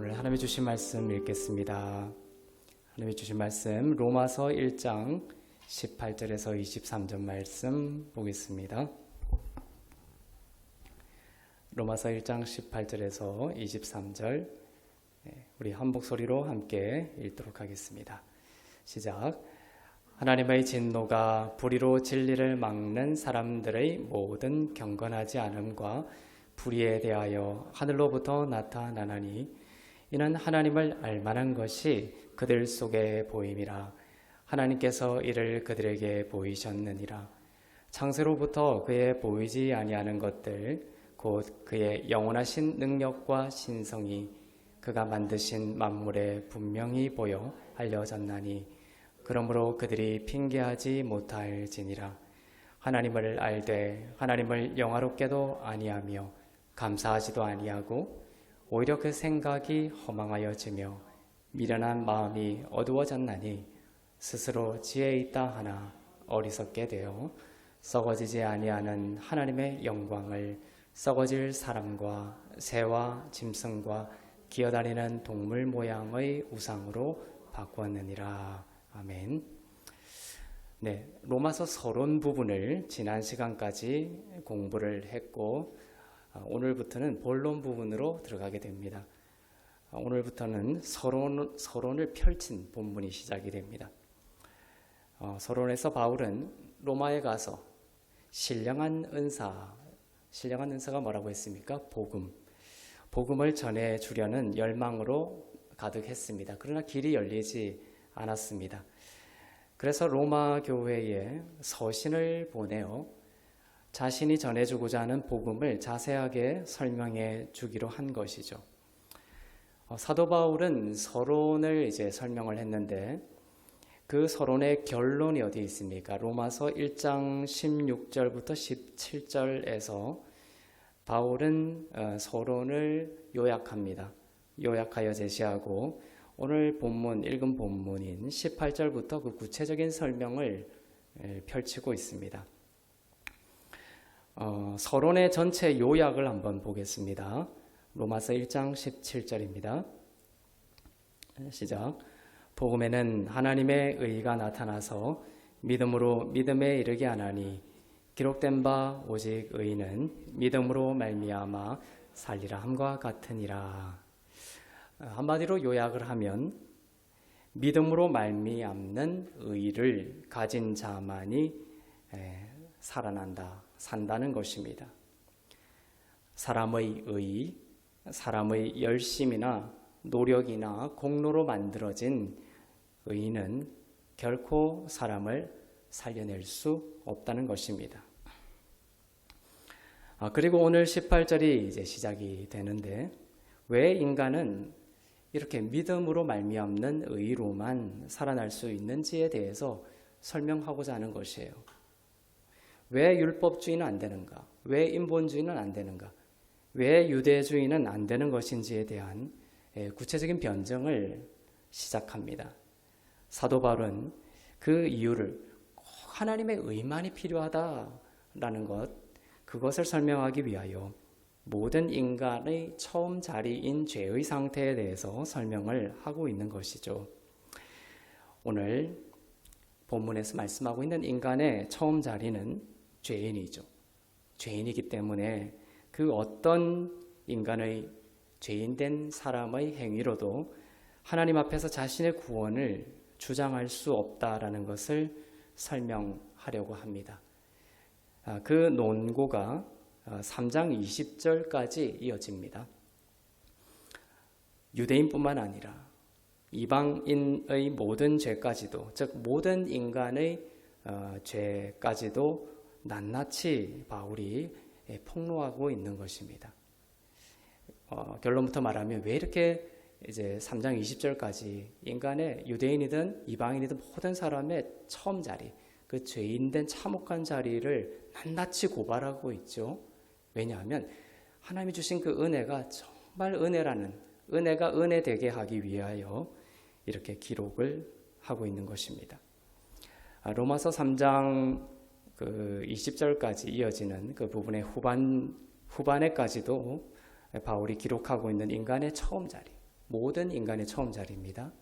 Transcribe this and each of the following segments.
오늘 하나님이 주신 말씀 읽겠습니다. 하나님이 주신 말씀 로마서 1장 18절에서 23절 말씀 보겠습니다. 로마서 1장 18절에서 23절 우리 한 목소리로 함께 읽도록 하겠습니다. 시작. 하나님의 진노가 불의로 진리를 막는 사람들의 모든 경건하지 않음과 불의에 대하여 하늘로부터 나타나나니 이는 하나님을 알만한 것이 그들 속에 보임이라. 하나님께서 이를 그들에게 보이셨느니라. 창세로부터 그의 보이지 아니하는 것들 곧 그의 영원하신 능력과 신성이 그가 만드신 만물에 분명히 보여 알려졌나니 그러므로 그들이 핑계하지 못할지니라. 하나님을 알되 하나님을 영화롭게도 아니하며 감사하지도 아니하고 오히려 그 생각이 허망하여지며 미련한 마음이 어두워졌나니 스스로 지혜 있다 하나 어리석게 되어 썩어지지 아니하는 하나님의 영광을 썩어질 사람과 새와 짐승과 기어다니는 동물 모양의 우상으로 바꾸었느니라. 아멘. 네, 로마서 서론 부분을 지난 시간까지 공부를 했고 오늘부터는 본론 부분으로 들어가게 됩니다. 오늘부터는 서론을 펼친 본문이 시작이 됩니다. 서론에서 바울은 로마에 가서 신령한 은사가 뭐라고 했습니까? 복음을 전해 주려는 열망으로 가득했습니다. 그러나 길이 열리지 않았습니다. 그래서 로마 교회에 서신을 보내어 자신이 전해주고자 하는 복음을 자세하게 설명해 주기로 한 것이죠. 사도 바울은 서론을 설명을 했는데 그 서론의 결론이 어디 있습니까? 로마서 1장 16절부터 17절에서 바울은 서론을 요약합니다. 요약하여 제시하고 오늘 읽은 본문인 18절부터 그 구체적인 설명을 펼치고 있습니다. 서론의 전체 요약을 한번 보겠습니다. 로마서 1장 17절입니다. 시작. 복음에는 하나님의 의가 나타나서 믿음으로 믿음에 이르게 하나니 기록된 바 오직 의인은 믿음으로 말미암아 살리라 함과 같으니라. 한마디로 요약을 하면 믿음으로 말미암는 의를 가진 자만이 산다는 것입니다. 사람의 의, 사람의 열심이나 노력이나 공로로 만들어진 의는 결코 사람을 살려낼 수 없다는 것입니다. 그리고 오늘 18절이 시작이 되는데 왜 인간은 이렇게 믿음으로 말미암는 의로만 살아날 수 있는지에 대해서 설명하고자 하는 것이에요. 왜 율법주의는 안 되는가? 왜 인본주의는 안 되는가? 왜 유대주의는 안 되는 것인지에 대한 구체적인 변증을 시작합니다. 사도 바울은 그 이유를 꼭 하나님의 의만이 필요하다라는 그것을 설명하기 위하여 모든 인간의 처음 자리인 죄의 상태에 대해서 설명을 하고 있는 것이죠. 오늘 본문에서 말씀하고 있는 인간의 처음 자리는 죄인이죠. 죄인이기 때문에 그 어떤 인간의 죄인된 사람의 행위로도 하나님 앞에서 자신의 구원을 주장할 수 없다라는 것을 설명하려고 합니다. 그 논고가 3장 20절까지 이어집니다. 유대인뿐만 아니라 이방인의 모든 죄까지도, 즉 모든 인간의 죄까지도 낱낱이 바울이 폭로하고 있는 것입니다. 결론부터 말하면 왜 이렇게 3장 20절까지 인간의 유대인이든 이방인이든 모든 사람의 처음 자리, 그 죄인된 참혹한 자리를 낱낱이 고발하고 있죠. 왜냐하면 하나님이 주신 그 은혜가 정말 은혜가 은혜되게 하기 위하여 이렇게 기록을 하고 있는 것입니다. 로마서 3장 20절까지 이어지는 그 부분의 후반에까지도 바울이 기록하고 있는 인간의 처음 자리, 모든 인간의 처음 자리입니다.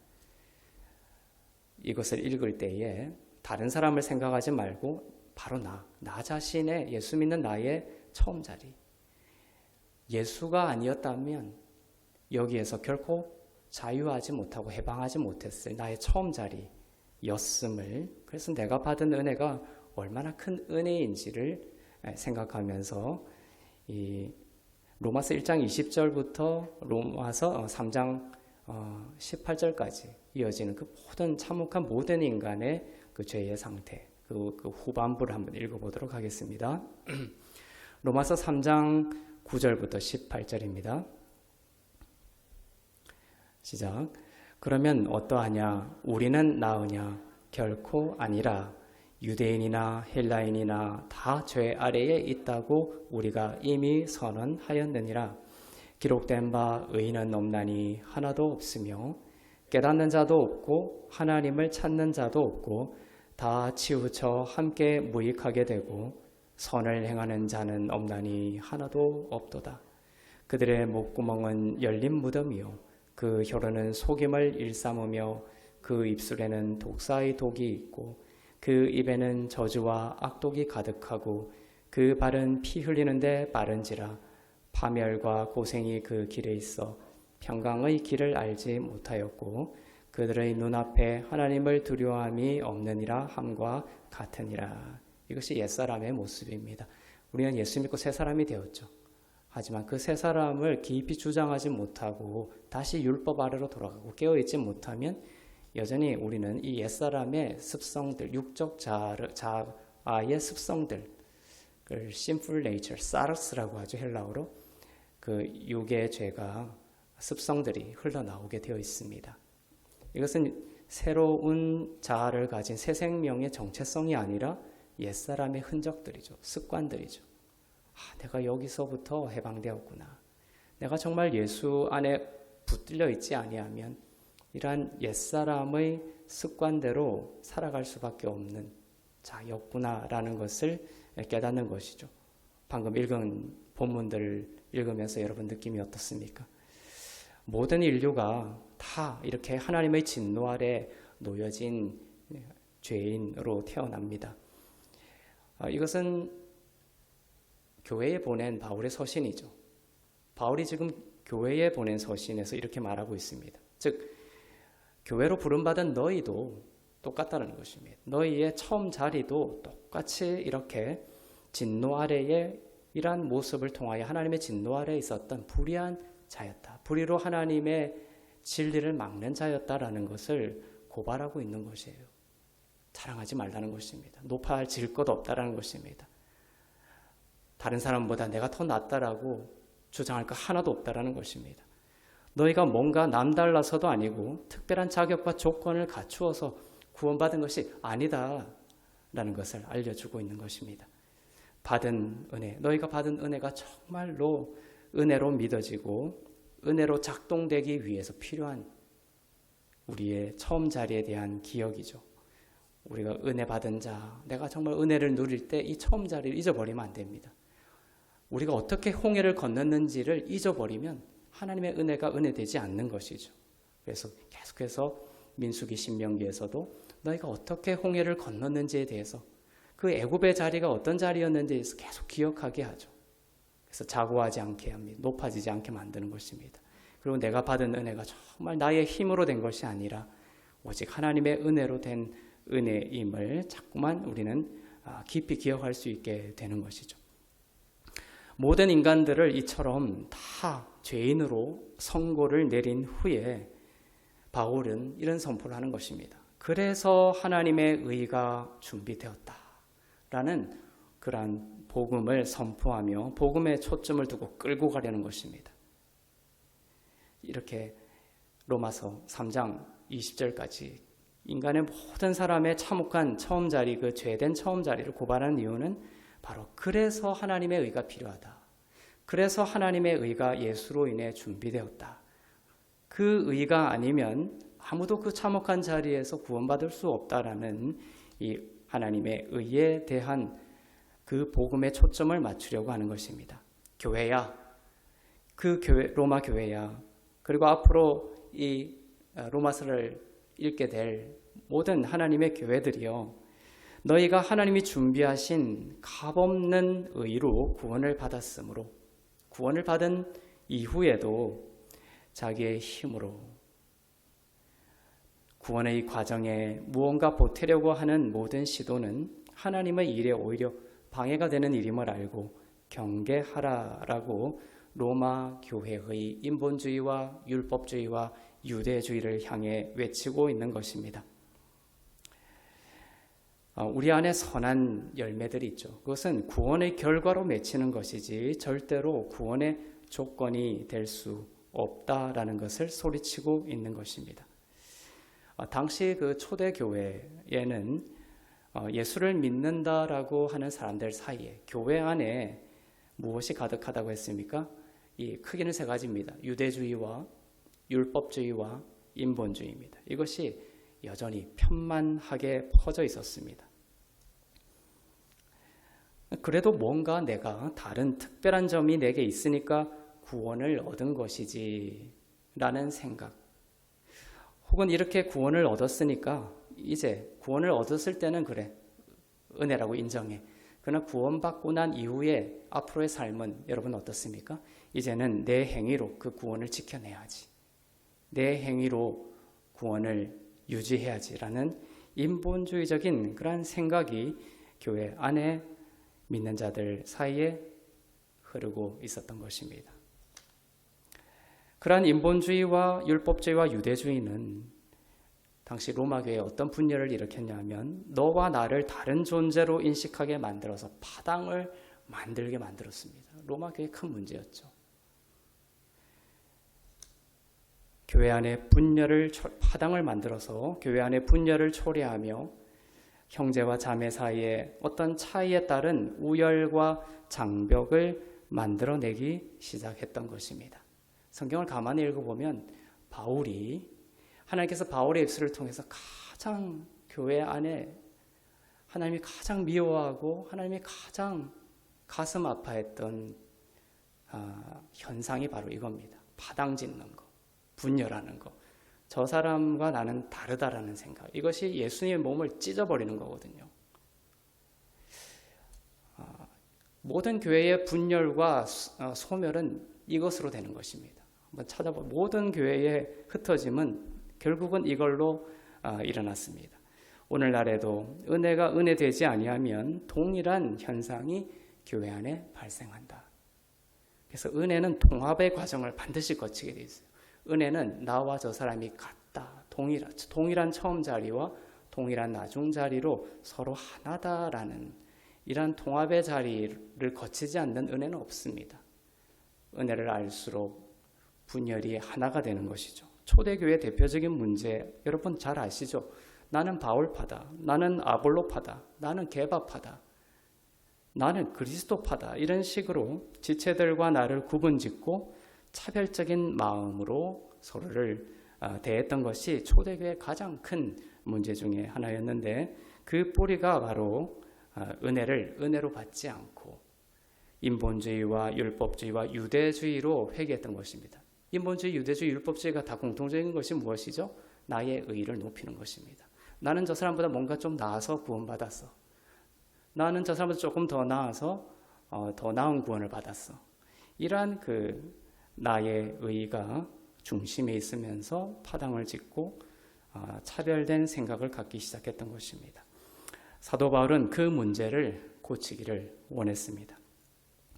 이것을 읽을 때에 다른 사람을 생각하지 말고 바로 나 자신의, 예수 믿는 나의 처음 자리. 예수가 아니었다면 여기에서 결코 자유하지 못하고 해방하지 못했을 나의 처음 자리였음을, 그래서 내가 받은 은혜가 얼마나 큰 은혜인지를 생각하면서 이 로마서 1장 20절부터 로마서 3장 18절까지 이어지는 그 모든 참혹한 모든 인간의 그 죄의 상태, 그 후반부를 한번 읽어보도록 하겠습니다. 로마서 3장 9절부터 18절입니다. 시작. 그러면 어떠하냐? 우리는 나으냐? 결코 아니라. 유대인이나 헬라인이나 다 죄 아래에 있다고 우리가 이미 선언하였느니라. 기록된 바 의인은 없나니 하나도 없으며 깨닫는 자도 없고 하나님을 찾는 자도 없고 다 치우쳐 함께 무익하게 되고 선을 행하는 자는 없나니 하나도 없도다. 그들의 목구멍은 열린 무덤이요 그 혀로는 속임을 일삼으며 그 입술에는 독사의 독이 있고 그 입에는 저주와 악독이 가득하고 그 발은 피 흘리는데 빠른지라. 파멸과 고생이 그 길에 있어 평강의 길을 알지 못하였고 그들의 눈앞에 하나님을 두려워함이 없느니라 함과 같으니라. 이것이 옛사람의 모습입니다. 우리는 예수 믿고 새 사람이 되었죠. 하지만 그 새 사람을 깊이 주장하지 못하고 다시 율법 아래로 돌아가고 깨어있지 못하면 여전히 우리는 이 옛사람의 습성들, 육적 자아의 습성들, 그 sinful nature, 사르스라고 하죠, 헬라어로. 그 육의 죄가, 습성들이 흘러나오게 되어 있습니다. 이것은 새로운 자아를 가진 새 생명의 정체성이 아니라 옛사람의 흔적들이죠, 습관들이죠. 내가 여기서부터 해방되었구나. 내가 정말 예수 안에 붙들려 있지 아니하면 이러한 옛사람의 습관대로 살아갈 수밖에 없는 자였구나라는 것을 깨닫는 것이죠. 방금 읽은 본문들을 읽으면서 여러분 느낌이 어떻습니까? 모든 인류가 다 이렇게 하나님의 진노 아래 놓여진 죄인으로 태어납니다. 이것은 교회에 보낸 바울의 서신이죠. 바울이 지금 교회에 보낸 서신에서 이렇게 말하고 있습니다. 즉 교회로 부름받은 너희도 똑같다는 것입니다. 너희의 처음 자리도 똑같이 이렇게 진노 아래에 이러한 모습을 통하여 하나님의 진노 아래에 있었던 불의한 자였다. 불의로 하나님의 진리를 막는 자였다라는 것을 고발하고 있는 것이에요. 자랑하지 말라는 것입니다. 높아질 것 없다라는 것입니다. 다른 사람보다 내가 더 낫다라고 주장할 것 하나도 없다라는 것입니다. 너희가 뭔가 남달라서도 아니고 특별한 자격과 조건을 갖추어서 구원받은 것이 아니다라는 것을 알려주고 있는 것입니다. 받은 은혜, 너희가 받은 은혜가 정말로 은혜로 믿어지고 은혜로 작동되기 위해서 필요한 우리의 처음 자리에 대한 기억이죠. 우리가 은혜 받은 자, 내가 정말 은혜를 누릴 때 이 처음 자리를 잊어버리면 안 됩니다. 우리가 어떻게 홍해를 건넜는지를 잊어버리면 하나님의 은혜가 은혜되지 않는 것이죠. 그래서 계속해서 민수기 신명기에서도 너희가 어떻게 홍해를 건넜는지에 대해서 그 애굽의 자리가 어떤 자리였는지에 대해서 계속 기억하게 하죠. 그래서 자고하지 않게 합니다. 높아지지 않게 만드는 것입니다. 그리고 내가 받은 은혜가 정말 나의 힘으로 된 것이 아니라 오직 하나님의 은혜로 된 은혜임을 자꾸만 우리는 깊이 기억할 수 있게 되는 것이죠. 모든 인간들을 이처럼 다 죄인으로 선고를 내린 후에 바울은 이런 선포를 하는 것입니다. 그래서 하나님의 의가 준비되었다라는 그러한 복음을 선포하며 복음에 초점을 두고 끌고 가려는 것입니다. 이렇게 로마서 3장 20절까지 인간의 모든 사람의 참혹한 처음 자리, 그 죄된 처음 자리를 고발하는 이유는 바로 그래서 하나님의 의가 필요하다. 그래서 하나님의 의가 예수로 인해 준비되었다. 그 의가 아니면 아무도 그 참혹한 자리에서 구원받을 수 없다라는 이 하나님의 의에 대한 그 복음의 초점을 맞추려고 하는 것입니다. 교회야, 그 교회, 로마 교회야, 그리고 앞으로 이 로마서를 읽게 될 모든 하나님의 교회들이요, 너희가 하나님이 준비하신 값없는 의로 구원을 받았으므로 구원을 받은 이후에도 자기의 힘으로 구원의 이 과정에 무언가 보태려고 하는 모든 시도는 하나님의 일에 오히려 방해가 되는 일임을 알고 경계하라라고 로마 교회의 인본주의와 율법주의와 유대주의를 향해 외치고 있는 것입니다. 우리 안에 선한 열매들이 있죠. 그것은 구원의 결과로 맺히는 것이지 절대로 구원의 조건이 될 수 없다라는 것을 소리치고 있는 것입니다. 당시 그 초대 교회에는 예수를 믿는다라고 하는 사람들 사이에 교회 안에 무엇이 가득하다고 했습니까? 이 크기는 세 가지입니다. 유대주의와 율법주의와 인본주의입니다. 이것이 여전히 편만하게 퍼져 있었습니다. 그래도 뭔가 내가 다른 특별한 점이 내게 있으니까 구원을 얻은 것이지 라는 생각, 혹은 이렇게 구원을 얻었으니까 이제 구원을 얻었을 때는 그래, 은혜라고 인정해. 그러나 구원받고 난 이후에 앞으로의 삶은 여러분 어떻습니까? 이제는 내 행위로 그 구원을 지켜내야지, 내 행위로 구원을 유지해야지라는 인본주의적인 그런 생각이 교회 안에 믿는 자들 사이에 흐르고 있었던 것입니다. 그러한 인본주의와 율법주의와 유대주의는 당시 로마 교회에 어떤 분열을 일으켰냐면 너와 나를 다른 존재로 인식하게 만들어서 파당을 만들게 만들었습니다. 로마 교회의 큰 문제였죠. 교회 안에 파당을 만들어서 교회 안에 분열을 초래하며 형제와 자매 사이에 어떤 차이에 따른 우열과 장벽을 만들어내기 시작했던 것입니다. 성경을 가만히 읽어보면 하나님께서 바울의 입술을 통해서 가장 교회 안에 하나님이 가장 미워하고 하나님이 가장 가슴 아파했던 현상이 바로 이겁니다. 파당 짓는 거, 분열하는 거, 저 사람과 나는 다르다라는 생각, 이것이 예수님의 몸을 찢어버리는 거거든요. 모든 교회의 분열과 소멸은 이것으로 되는 것입니다. 한번 찾아보면 모든 교회의 흩어짐은 결국은 이걸로 일어났습니다. 오늘날에도 은혜가 은혜되지 아니하면 동일한 현상이 교회 안에 발생한다. 그래서 은혜는 통합의 과정을 반드시 거치게 되어 있어요. 은혜는 나와 저 사람이 같다, 동일한 처음 자리와 동일한 나중 자리로 서로 하나다라는 이러한 통합의 자리를 거치지 않는 은혜는 없습니다. 은혜를 알수록 분열이 하나가 되는 것이죠. 초대교회 대표적인 문제 여러분 잘 아시죠? 나는 바울파다, 나는 아볼로파다, 나는 게바파다, 나는 그리스도파다, 이런 식으로 지체들과 나를 구분짓고 차별적인 마음으로 서로를 대했던 것이 초대교회의 가장 큰 문제 중에 하나였는데, 그 뿌리가 바로 은혜를 은혜로 받지 않고 인본주의와 율법주의와 유대주의로 회귀했던 것입니다. 인본주의, 유대주의, 율법주의가 다 공통적인 것이 무엇이죠? 나의 의의를 높이는 것입니다. 나는 저 사람보다 뭔가 좀 나아서 구원받았어. 나는 저 사람보다 조금 더 나아서 더 나은 구원을 받았어. 이러한 나의 의의가 중심에 있으면서 파당을 짓고 차별된 생각을 갖기 시작했던 것입니다. 사도 바울은 그 문제를 고치기를 원했습니다.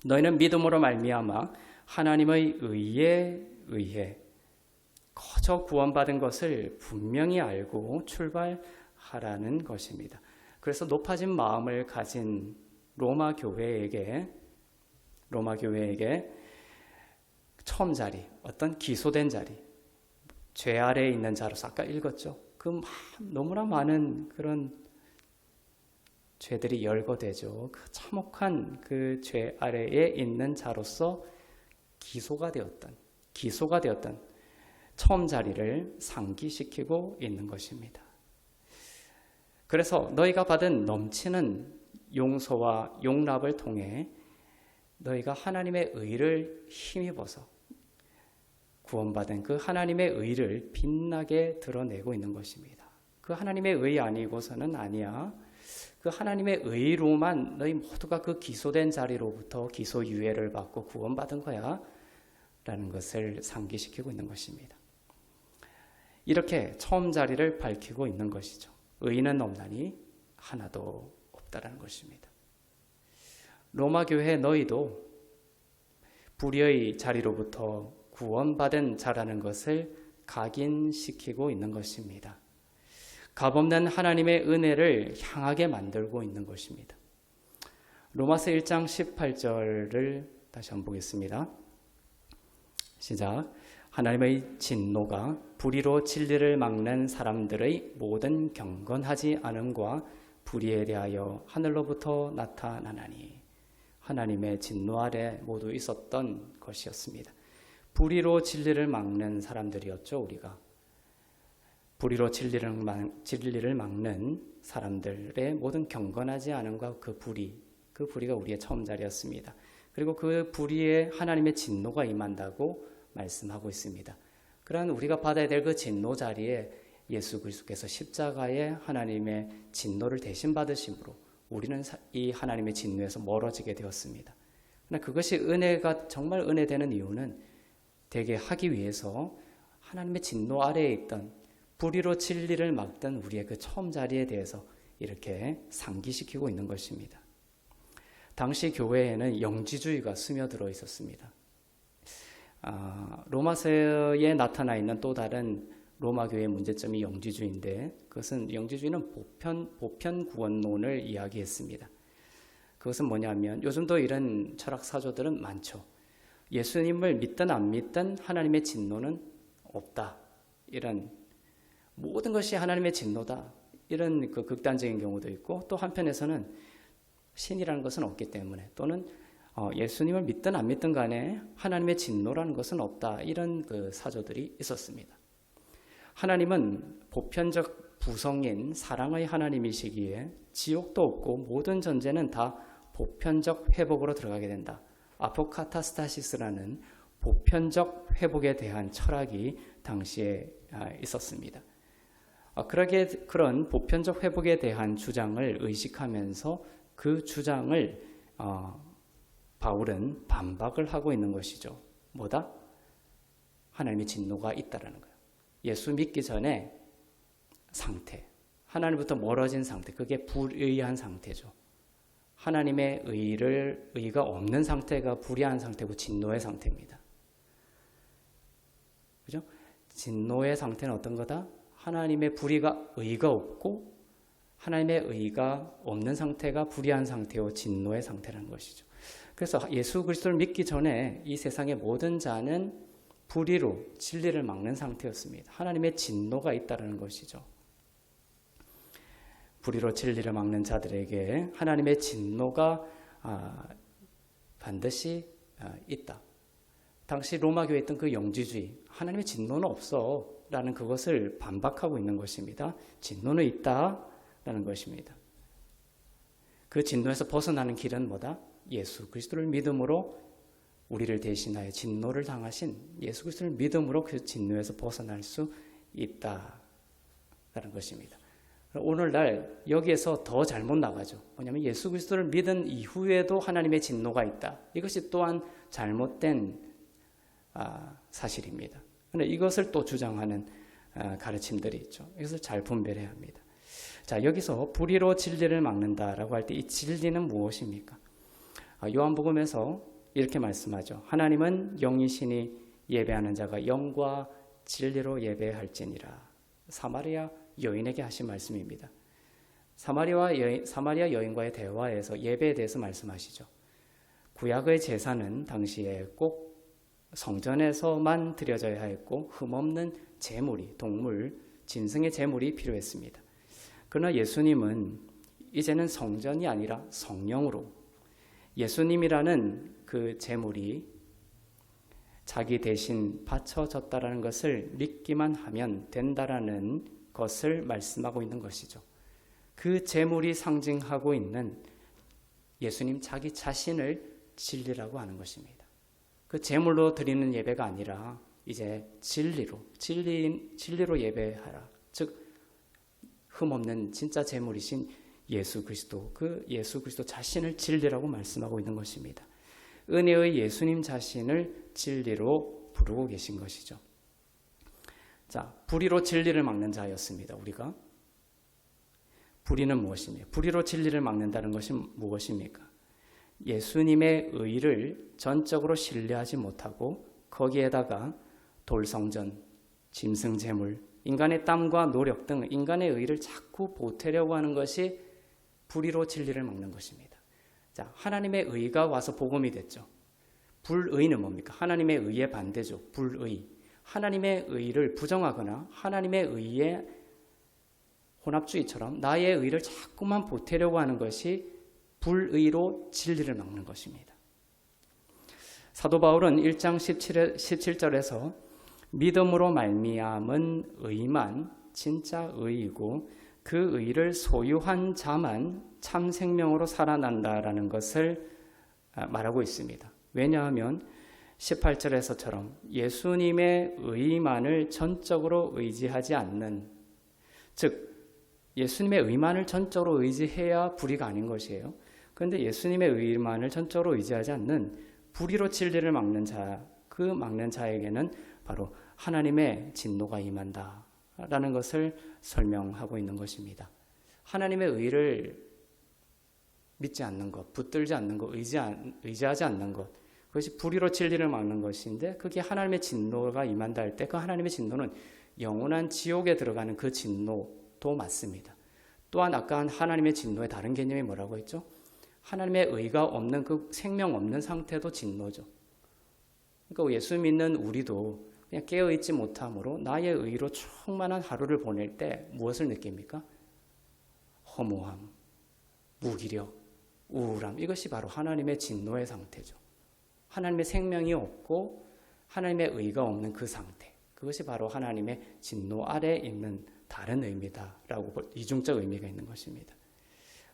너희는 믿음으로 말미암아 하나님의 의에 의해 거저 구원받은 것을 분명히 알고 출발하라는 것입니다. 그래서 높아진 마음을 가진 로마 교회에게 처음 자리, 어떤 기소된 자리, 죄 아래에 있는 자로서 아까 읽었죠. 너무나 많은 그런 죄들이 열거되죠. 그 참혹한 그 죄 아래에 있는 자로서 기소가 되었던 처음 자리를 상기시키고 있는 것입니다. 그래서 너희가 받은 넘치는 용서와 용납을 통해 너희가 하나님의 의를 힘입어서 구원받은 그 하나님의 의를 빛나게 드러내고 있는 것입니다. 그 하나님의 의 아니고서는 아니야. 그 하나님의 의로만 너희 모두가 그 기소된 자리로부터 기소유예를 받고 구원받은 거야 라는 것을 상기시키고 있는 것입니다. 이렇게 처음 자리를 밝히고 있는 것이죠. 의인은 없나니 하나도 없다라는 것입니다. 로마 교회 너희도 불의의 자리로부터 구원받은 자라는 것을 각인시키고 있는 것입니다. 값없는 하나님의 은혜를 향하게 만들고 있는 것입니다. 로마서 1장 18절을 다시 한번 보겠습니다. 시작. 하나님의 진노가 불의로 진리를 막는 사람들의 모든 경건하지 않음과 불의에 대하여 하늘로부터 나타나나니. 하나님의 진노 아래 모두 있었던 것이었습니다. 불의로 진리를 막는 사람들이었죠, 우리가. 불의로 진리를 막는 사람들의 모든 경건하지 않음과 그 불의가 우리의 처음 자리였습니다. 그리고 그 불의에 하나님의 진노가 임한다고 말씀하고 있습니다. 그러한 우리가 받아야 될 그 진노 자리에 예수 그리스도께서 십자가에 하나님의 진노를 대신 받으심으로 우리는 이 하나님의 진노에서 멀어지게 되었습니다. 그러나 그것이 은혜가 정말 은혜되는 이유는 되게 하기 위해서 하나님의 진노 아래에 있던 불의로 진리를 막던 우리의 그 처음 자리에 대해서 이렇게 상기시키고 있는 것입니다. 당시 교회에는 영지주의가 스며들어 있었습니다. 로마서에 나타나 있는 또 다른 로마 교회의 문제점이 영지주의인데, 그것은 영지주의는 보편 구원론을 이야기했습니다. 그것은 뭐냐면 요즘도 이런 철학 사조들은 많죠. 예수님을 믿든 안 믿든 하나님의 진노는 없다. 이런 모든 것이 하나님의 진노다. 이런 그 극단적인 경우도 있고, 또 한편에서는 신이라는 것은 없기 때문에, 또는 예수님을 믿든 안 믿든 간에 하나님의 진노라는 것은 없다. 이런 그 사조들이 있었습니다. 하나님은 보편적 부성인 사랑의 하나님이시기에 지옥도 없고 모든 전제는 다 보편적 회복으로 들어가게 된다. 아포카타스타시스라는 보편적 회복에 대한 철학이 당시에 있었습니다. 그런 보편적 회복에 대한 주장을 의식하면서 그 주장을 바울은 반박을 하고 있는 것이죠. 뭐다? 하나님의 진노가 있다라는 거예요. 예수 믿기 전에 상태, 하나님부터 멀어진 상태, 그게 불의한 상태죠. 하나님의 의가 없는 상태가 불의한 상태고 진노의 상태입니다. 그죠? 진노의 상태는 어떤 거다? 하나님의 의가 없고 하나님의 의가 없는 상태가 불의한 상태요, 진노의 상태라는 것이죠. 그래서 예수 그리스도를 믿기 전에 이 세상의 모든 자는 불의로 진리를 막는 상태였습니다. 하나님의 진노가 있다는 것이죠. 불의로 진리를 막는 자들에게 하나님의 진노가 반드시 있다. 당시 로마 교회에 있던 그 영지주의, 하나님의 진노는 없어 라는 그것을 반박하고 있는 것입니다. 진노는 있다라는 것입니다. 그 진노에서 벗어나는 길은 뭐다? 예수 그리스도를 믿음으로 우리를 대신하여 진노를 당하신 예수 그리스도를 믿음으로 그 진노에서 벗어날 수 있다라는 것입니다. 오늘날 여기에서 더 잘못 나가죠. 뭐냐면 예수 그리스도를 믿은 이후에도 하나님의 진노가 있다. 이것이 또한 잘못된 사실입니다. 그런데 이것을 또 주장하는 가르침들이 있죠. 이것을 잘 분별해야 합니다. 자, 여기서 불의로 진리를 막는다라고 할 때 이 진리는 무엇입니까? 요한복음에서 이렇게 말씀하죠. 하나님은 영이시니 예배하는 자가 영과 진리로 예배할지니라. 사마리아 여인에게 하신 말씀입니다. 사마리아 여인과의 대화에서 예배에 대해서 말씀하시죠. 구약의 제사는 당시에 꼭 성전에서만 드려져야 했고 흠없는 제물이, 동물, 짐승의 제물이 필요했습니다. 그러나 예수님은 이제는 성전이 아니라 성령으로 예수님이라는 그 제물이 자기 대신 바쳐졌다라는 것을 믿기만 하면 된다라는 것을 말씀하고 있는 것이죠. 그 제물이 상징하고 있는 예수님 자기 자신을 진리라고 하는 것입니다. 그 제물로 드리는 예배가 아니라 이제 진리로 예배하라. 즉 흠없는 진짜 제물이신 예수 그리스도, 그 예수 그리스도 자신을 진리라고 말씀하고 있는 것입니다. 은혜의 예수님 자신을 진리로 부르고 계신 것이죠. 자, 불의로 진리를 막는 자였습니다. 우리가 불의는 무엇입니까? 불의로 진리를 막는다는 것이 무엇입니까? 예수님의 의를 전적으로 신뢰하지 못하고 거기에다가 돌성전, 짐승제물, 인간의 땀과 노력 등 인간의 의를 자꾸 보태려고 하는 것이 불의로 진리를 막는 것입니다. 자, 하나님의 의가 와서 복음이 됐죠. 불의는 뭡니까? 하나님의 의의 반대죠. 불의. 하나님의 의를 부정하거나 하나님의 의의 혼합주의처럼 나의 의를 자꾸만 보태려고 하는 것이 불의로 진리를 막는 것입니다. 사도 바울은 1장 17절에서 믿음으로 말미암은 의만 진짜 의이고 그 의를 소유한 자만 참 생명으로 살아난다라는 것을 말하고 있습니다. 왜냐하면 18절에서처럼 예수님의 의만을 전적으로 의지하지 않는, 즉 예수님의 의만을 전적으로 의지해야 불의가 아닌 것이에요. 그런데 예수님의 의만을 전적으로 의지하지 않는 불의로 진리를 막는 자, 그 막는 자에게는 바로 하나님의 진노가 임한다라는 것을 설명하고 있는 것입니다. 하나님의 의를 믿지 않는 것, 붙들지 않는 것, 의지하지 않는 것, 그것이 불의로 진리를 막는 것인데 그게 하나님의 진노가 임한다 할 때 그 하나님의 진노는 영원한 지옥에 들어가는 그 진노도 맞습니다. 또한 아까 하나님의 진노의 다른 개념이 뭐라고 했죠? 하나님의 의가 없는 그 생명 없는 상태도 진노죠. 그러니까 예수 믿는 우리도 그냥 깨어있지 못함으로 나의 의로 충만한 하루를 보낼 때 무엇을 느낍니까? 허무함, 무기력, 우울함. 이것이 바로 하나님의 진노의 상태죠. 하나님의 생명이 없고 하나님의 의가 없는 그 상태. 그것이 바로 하나님의 진노 아래에 있는 다른 의미다라고 이중적 의미가 있는 것입니다.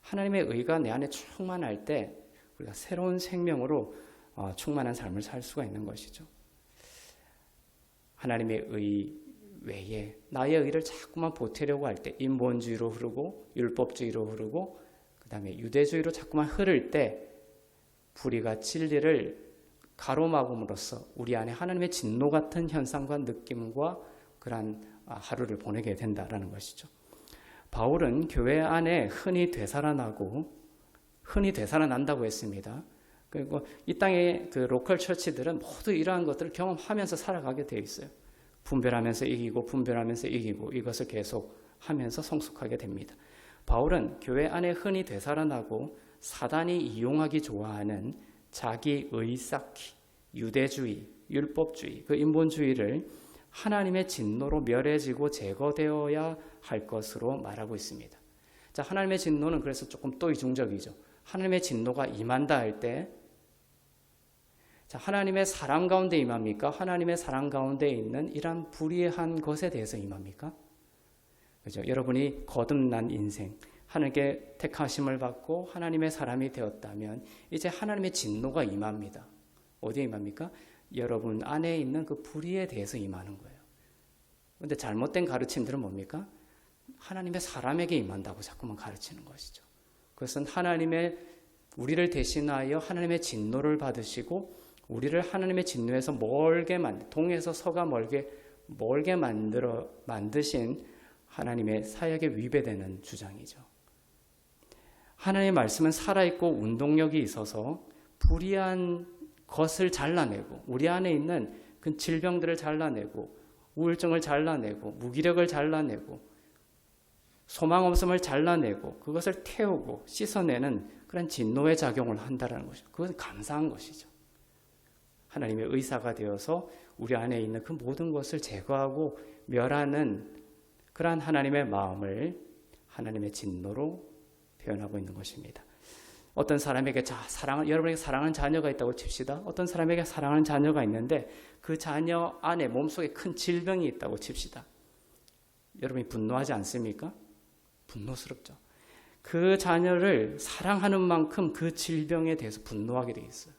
하나님의 의가 내 안에 충만할 때 우리가 새로운 생명으로 충만한 삶을 살 수가 있는 것이죠. 하나님의 의 외에 나의 의를 자꾸만 보태려고 할 때 인본주의로 흐르고 율법주의로 흐르고 그 다음에 유대주의로 자꾸만 흐를 때 불의가 진리를 가로막음으로써 우리 안에 하나님의 진노 같은 현상과 느낌과 그러한 하루를 보내게 된다라는 것이죠. 바울은 교회 안에 흔히 되살아난다고 했습니다. 그리고 이 땅의 그 로컬 처치들은 모두 이러한 것들을 경험하면서 살아가게 되어 있어요. 분별하면서 이기고 이것을 계속 하면서 성숙하게 됩니다. 바울은 교회 안에 흔히 되살아나고 사단이 이용하기 좋아하는 자기의 쌓기, 유대주의, 율법주의, 그 인본주의를 하나님의 진노로 멸해지고 제거되어야 할 것으로 말하고 있습니다. 자, 하나님의 진노는 그래서 조금 또 이중적이죠. 하나님의 진노가 임한다 할 때, 자, 하나님의 사랑 가운데 임합니까? 하나님의 사랑 가운데 있는 이러한 불의한 것에 대해서 임합니까? 그죠? 여러분이 거듭난 인생, 하나님께 택하심을 받고 하나님의 사람이 되었다면 이제 하나님의 진노가 임합니다. 어디에 임합니까? 여러분 안에 있는 그 불의에 대해서 임하는 거예요. 그런데 잘못된 가르침들은 뭡니까? 하나님의 사람에게 임한다고 자꾸만 가르치는 것이죠. 그것은 우리를 대신하여 하나님의 진노를 받으시고 우리를 하나님의 진노에서 동에서 서가 멀게 만드신 하나님의 사역에 위배되는 주장이죠. 하나님의 말씀은 살아있고 운동력이 있어서 불의한 것을 잘라내고 우리 안에 있는 그 질병들을 잘라내고 우울증을 잘라내고 무기력을 잘라내고 소망 없음을 잘라내고 그것을 태우고 씻어내는 그런 진노의 작용을 한다는 것이죠. 그것은 감사한 것이죠. 하나님의 의사가 되어서 우리 안에 있는 그 모든 것을 제거하고 멸하는 그러한 하나님의 마음을 하나님의 진노로 표현하고 있는 것입니다. 어떤 사람에게 여러분에게 사랑하는 자녀가 있다고 칩시다. 어떤 사람에게 사랑하는 자녀가 있는데 그 자녀 안에 몸속에 큰 질병이 있다고 칩시다. 여러분이 분노하지 않습니까? 분노스럽죠. 그 자녀를 사랑하는 만큼 그 질병에 대해서 분노하게 돼 있어요.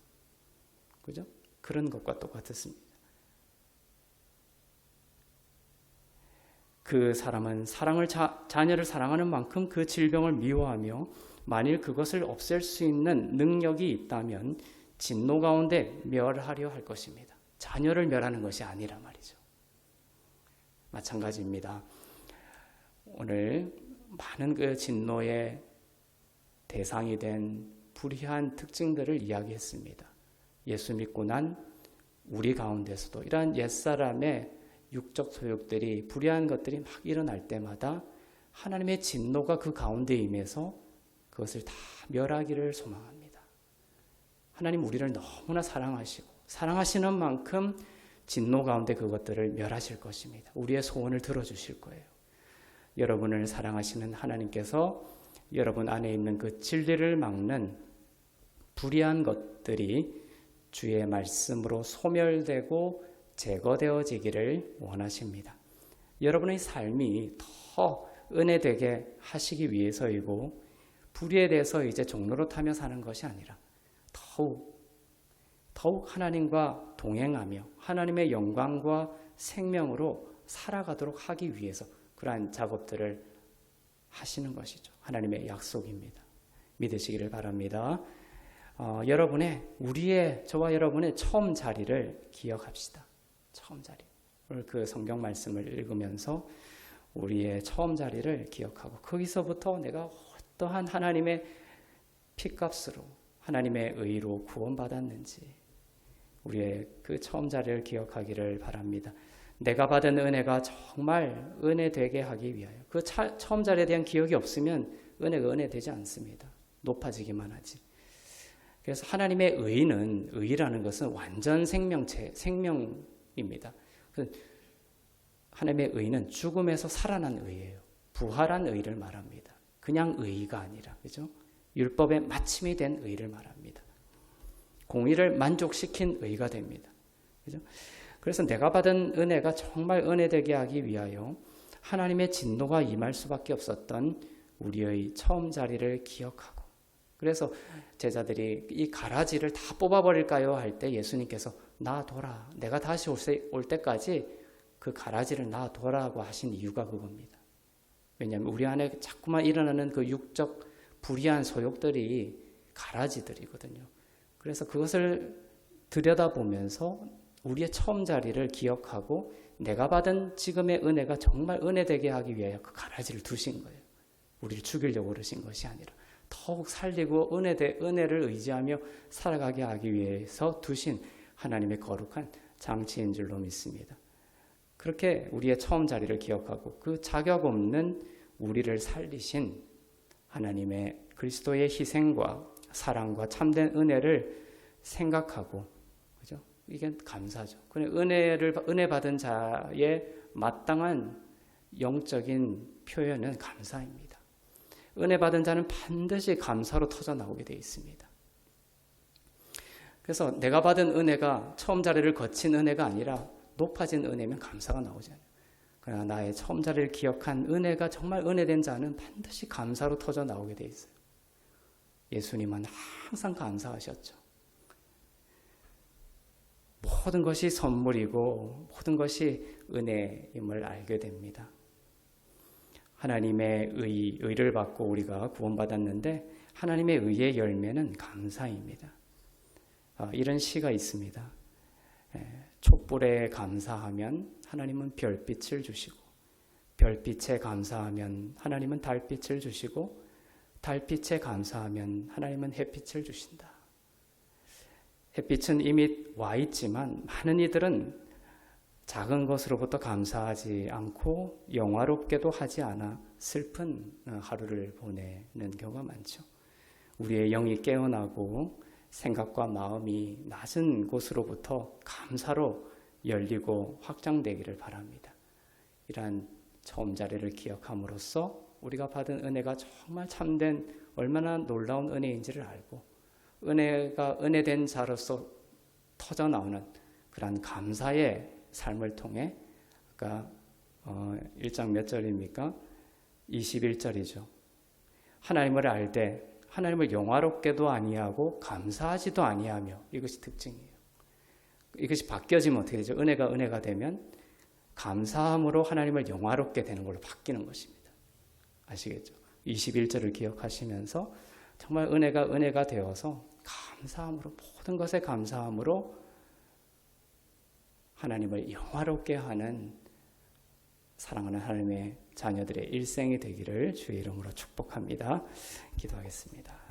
그죠? 그런 것과 똑같습니다. 그 사람은 자녀를 사랑하는 만큼 그 질병을 미워하며 만일 그것을 없앨 수 있는 능력이 있다면 진노 가운데 멸하려 할 것입니다. 자녀를 멸하는 것이 아니라 말이죠. 마찬가지입니다. 오늘 많은 그 진노의 대상이 된 불의한 특징들을 이야기했습니다. 예수 믿고 난 우리 가운데서도 이러한 옛사람의 육적 소욕들이, 불의한 것들이 막 일어날 때마다 하나님의 진노가 그 가운데 임해서 그것을 다 멸하기를 소망합니다. 하나님 우리를 너무나 사랑하시고 사랑하시는 만큼 진노 가운데 그것들을 멸하실 것입니다. 우리의 소원을 들어주실 거예요. 여러분을 사랑하시는 하나님께서 여러분 안에 있는 그 진리를 막는 불의한 것들이 주의 말씀으로 소멸되고 제거되어지기를 원하십니다. 여러분의 삶이 더 은혜되게 하시기 위해서이고 불의에 대해서 이제 종로로 타며 사는 것이 아니라 더욱 하나님과 동행하며 하나님의 영광과 생명으로 살아가도록 하기 위해서 그러한 작업들을 하시는 것이죠. 하나님의 약속입니다. 믿으시기를 바랍니다. 저와 여러분의 처음 자리를 기억합시다. 처음 자리. 오늘 그 성경 말씀을 읽으면서 우리의 처음 자리를 기억하고 거기서부터 내가 어떠한 하나님의 피값으로 하나님의 의로 구원받았는지 우리의 그 처음 자리를 기억하기를 바랍니다. 내가 받은 은혜가 정말 은혜되게 하기 위하여 그 처음 자리에 대한 기억이 없으면 은혜가 은혜되지 않습니다. 높아지기만 하지. 그래서 하나님의 의라는 것은 완전 생명입니다. 하나님의 의는 죽음에서 살아난 의예요. 부활한 의를 말합니다. 그냥 의가 아니라, 그죠? 율법의 마침이 된 의를 말합니다. 공의를 만족시킨 의가 됩니다. 그죠? 그래서 내가 받은 은혜가 정말 은혜되게 하기 위하여 하나님의 진노가 임할 수밖에 없었던 우리의 처음 자리를 기억하고, 그래서 제자들이 이 가라지를 다 뽑아버릴까요? 할 때 예수님께서 놔둬라. 내가 다시 올 때까지 그 가라지를 놔둬라고 하신 이유가 그겁니다. 왜냐하면 우리 안에 자꾸만 일어나는 그 육적 불의한 소욕들이 가라지들이거든요. 그래서 그것을 들여다보면서 우리의 처음 자리를 기억하고 내가 받은 지금의 은혜가 정말 은혜되게 하기 위하여 그 가라지를 두신 거예요. 우리를 죽이려고 그러신 것이 아니라 더욱 살리고 은혜를 의지하며 살아가게 하기 위해서 두신 하나님의 거룩한 장치인 줄로 믿습니다. 그렇게 우리의 처음 자리를 기억하고 그 자격 없는 우리를 살리신 하나님의 그리스도의 희생과 사랑과 참된 은혜를 생각하고, 그죠? 이게 감사죠. 은혜 받은 자의 마땅한 영적인 표현은 감사입니다. 은혜 받은 자는 반드시 감사로 터져 나오게 되어 있습니다. 그래서 내가 받은 은혜가 처음 자리를 거친 은혜가 아니라 높아진 은혜면 감사가 나오잖아요. 그러나 나의 처음 자리를 기억한 은혜가 정말 은혜된 자는 반드시 감사로 터져 나오게 되어 있어요. 예수님은 항상 감사하셨죠. 모든 것이 선물이고 모든 것이 은혜임을 알게 됩니다. 하나님의 의를 받고 우리가 구원받았는데 하나님의 의의 열매는 감사입니다. 이런 시가 있습니다. 촛불에 감사하면 하나님은 별빛을 주시고, 별빛에 감사하면 하나님은 달빛을 주시고, 달빛에 감사하면 하나님은 햇빛을 주신다. 햇빛은 이미 와 있지만 많은 이들은 작은 것으로부터 감사하지 않고 영화롭게도 하지 않아 슬픈 하루를 보내는 경우가 많죠. 우리의 영이 깨어나고 생각과 마음이 낮은 곳으로부터 감사로 열리고 확장되기를 바랍니다. 이러한 처음 자리를 기억함으로써 우리가 받은 은혜가 정말 참된 얼마나 놀라운 은혜인지를 알고 은혜가 은혜된 자로서 터져 나오는 그러한 감사의 삶을 통해 아까 1장 몇 절입니까? 21절이죠. 하나님을 알되 하나님을 영화롭게도 아니하고 감사하지도 아니하며, 이것이 특징이에요. 이것이 바뀌어지면 어떻게 되죠? 은혜가 되면 감사함으로 하나님을 영화롭게 되는 걸로 바뀌는 것입니다. 아시겠죠? 21절을 기억하시면서 정말 은혜가 되어서 감사함으로, 모든 것에 감사함으로 하나님을 영화롭게 하는 사랑하는 하나님의 자녀들의 일생이 되기를 주의 이름으로 축복합니다. 기도하겠습니다.